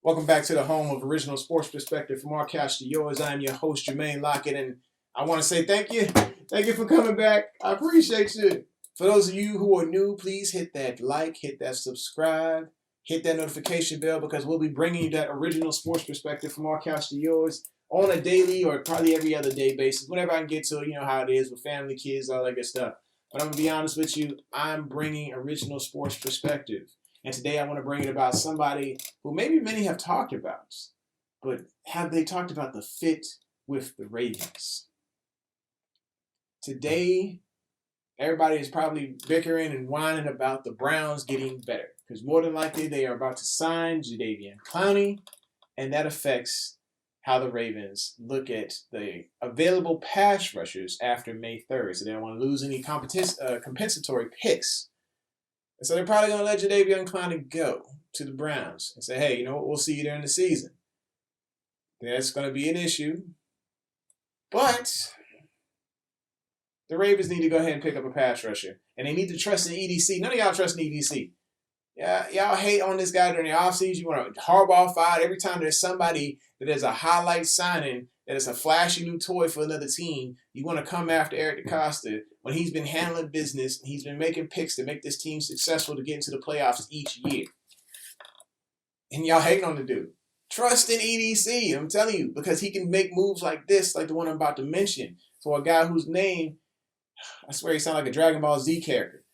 Welcome back to the home of original sports perspective from our couch to yours. I am your host, Jermaine Lockett, and I want to say thank you. Thank you for coming back. I appreciate you. For those of you who are new, please hit that like, hit that subscribe, hit that notification bell because we'll be bringing you that original sports perspective from our couch to yours on a daily or probably every other day basis. Whenever I can get to it, you know how it is with family, kids, all that good stuff. But I'm going to be honest with you, I'm bringing original sports perspective. And today I want to bring it about somebody who maybe many have talked about, but have they talked about the fit with the Ravens? Today, everybody is probably bickering and whining about the Browns getting better because more than likely they are about to sign Clowney, and that affects how the Ravens look at the available pass rushers after May 3rd. So they don't want to lose any compensatory picks. And so they're probably going to let Clowney go to the Browns and say, hey, you know what, we'll see you during the season. That's going to be an issue. But the Ravens need to go ahead and pick up a pass rusher. And they need to trust in EDC. None of y'all trust in EDC. Yeah, y'all hate on this guy during the offseason. You want to hardball fight every time there's somebody that is a highlight signing, that is a flashy new toy for another team. You want to come after Eric DeCosta when he's been handling business. He's been making picks to make this team successful to get into the playoffs each year. And y'all hating on the dude. Trust in EDC, I'm telling you, because he can make moves like this, like the one I'm about to mention, for a guy whose name, I swear he sounds like a Dragon Ball Z character.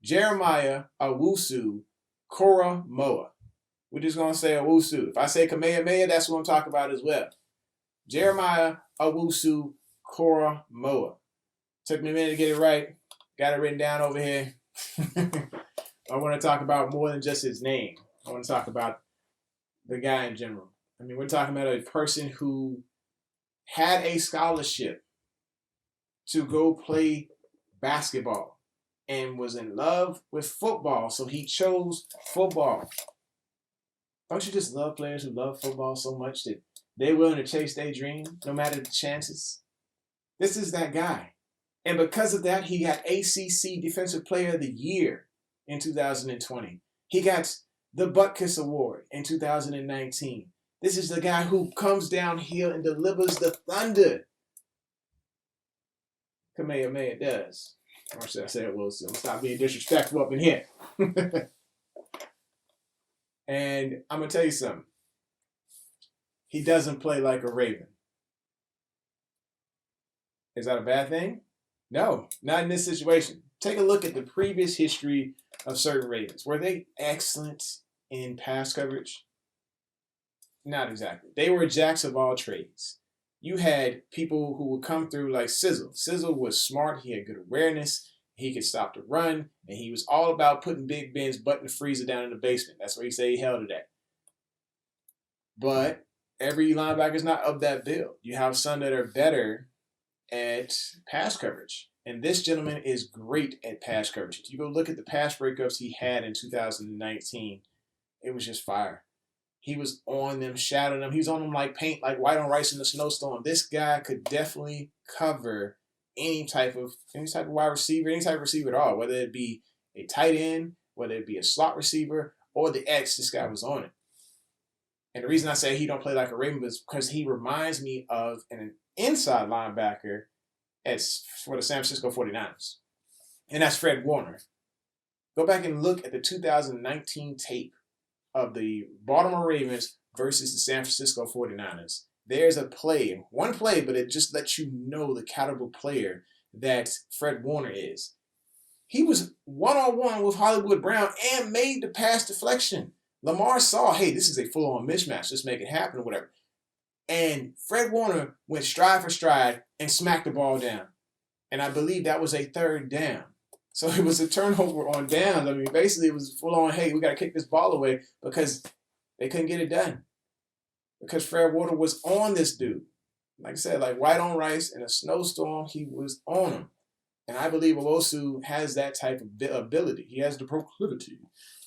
Jeremiah Owusu-Koramoah. We're just going to say Owusu. If I say Kamehameha, that's what I'm talking about as well. Jeremiah Owusu-Koramoah. Took me a minute to get it right. Got it written down over here. I want to talk about more than just his name. I want to talk about the guy in general. I mean, we're talking about a person who had a scholarship to go play basketball and was in love with football, so he chose football. Don't you just love players who love football so much that they're willing to chase their dream no matter the chances? This is that guy. And because of that, he got ACC Defensive Player of the Year in 2020. He got the Butkus Award in 2019. This is the guy who comes downhill and delivers the thunder. Kamehameha does. Or should I say it will soon? Stop being disrespectful up in here. And I'm going to tell you something. He doesn't play like a Raven. Is that a bad thing? No, not in this situation. Take a look at the previous history of certain Ravens. Were they excellent in pass coverage? Not exactly. They were jacks of all trades. You had people who would come through like Sizzle. Sizzle was smart. He had good awareness. He could stop the run. And he was all about putting Big Ben's butt in the freezer down in the basement. That's where he said he held it at. But every linebacker is not of that build. You have some that are better at pass coverage. And this gentleman is great at pass coverage. If you go look at the pass breakups he had in 2019, it was just fire. He was on them, shadowing them. He was on them like paint, like white on rice in a snowstorm. This guy could definitely cover any type of wide receiver, any type of receiver at all, whether it be a tight end, whether it be a slot receiver, or the X. This guy was on it. And the reason I say he don't play like a Raven is because he reminds me of an inside linebacker for the San Francisco 49ers. And that's Fred Warner. Go back and look at the 2019 tape of the Baltimore Ravens versus the San Francisco 49ers. There's a play, one play, but it just lets you know the caliber player that Fred Warner is. He was one-on-one with Hollywood Brown and made the pass deflection. Lamar saw, hey, this is a full-on mismatch. Let's make it happen or whatever. And Fred Warner went stride for stride and smacked the ball down. And I believe that was a third down. So it was a turnover on downs. I mean, basically it was full on, hey, we got to kick this ball away because they couldn't get it done. Because Fred Warner was on this dude. Like I said, like white on rice in a snowstorm, he was on him. And I believe Owusu has that type of ability. He has the proclivity.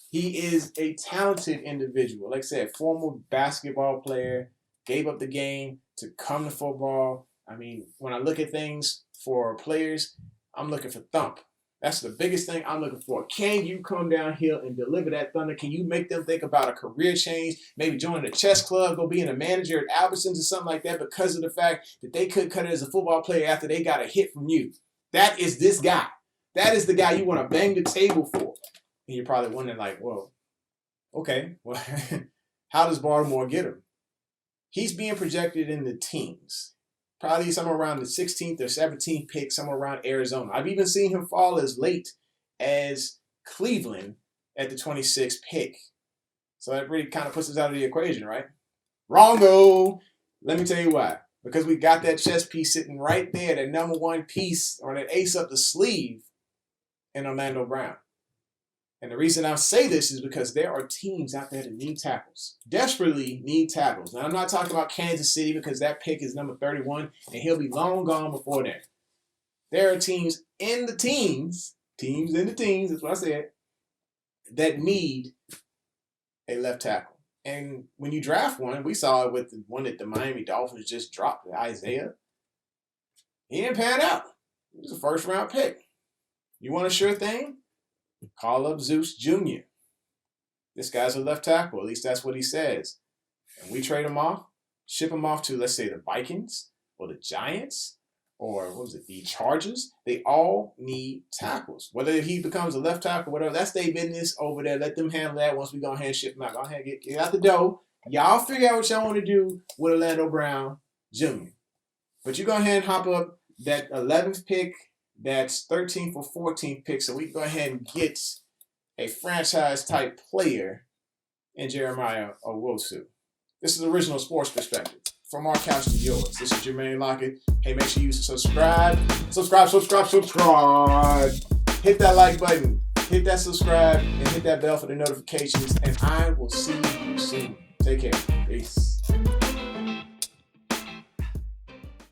He is a talented individual. Like I said, former basketball player, gave up the game to come to football. I mean, when I look at things for players, I'm looking for thump. That's the biggest thing I'm looking for. Can you come down here and deliver that thunder? Can you make them think about a career change? Maybe joining a chess club, go being a manager at Albertsons or something like that because of the fact that they couldn't cut it as a football player after they got a hit from you. That is this guy. That is the guy you want to bang the table for. And you're probably wondering like, well, okay, well, how does Baltimore get him? He's being projected in the teens. Probably somewhere around the 16th or 17th pick, somewhere around Arizona. I've even seen him fall as late as Cleveland at the 26th pick. So that really kind of puts us out of the equation, right? Wrongo! Let me tell you why. Because we got that chess piece sitting right there, that number one piece or that ace up the sleeve in Orlando Brown. And the reason I say this is because there are teams out there that need tackles, desperately need tackles. Now, I'm not talking about Kansas City because that pick is number 31, and he'll be long gone before then. There are teams in the teams, that's what I said, that need a left tackle. And when you draft one, we saw it with the one that the Miami Dolphins just dropped, Isaiah. He didn't pan out. He was a first-round pick. You want a sure thing? Call up Zeus Jr. This guy's a left tackle. At least that's what he says. And we trade him off, ship him off to, let's say, the Vikings or the Giants or, the Chargers. They all need tackles. Whether he becomes a left tackle or whatever, that's their business over there. Let them handle that once we go ahead and ship him out. Go ahead and get out the dough. Y'all figure out what y'all want to do with Orlando Brown Jr. But you go ahead and hop up that 11th pick. That's 13th or 14th pick, so we can go ahead and get a franchise-type player in Jeremiah Owusu. This is Original Sports Perspective. From our couch to yours. This is Jermaine Lockett. Hey, make sure you subscribe. Subscribe. Hit that like button. Hit that subscribe. And hit that bell for the notifications. And I will see you soon. Take care. Peace.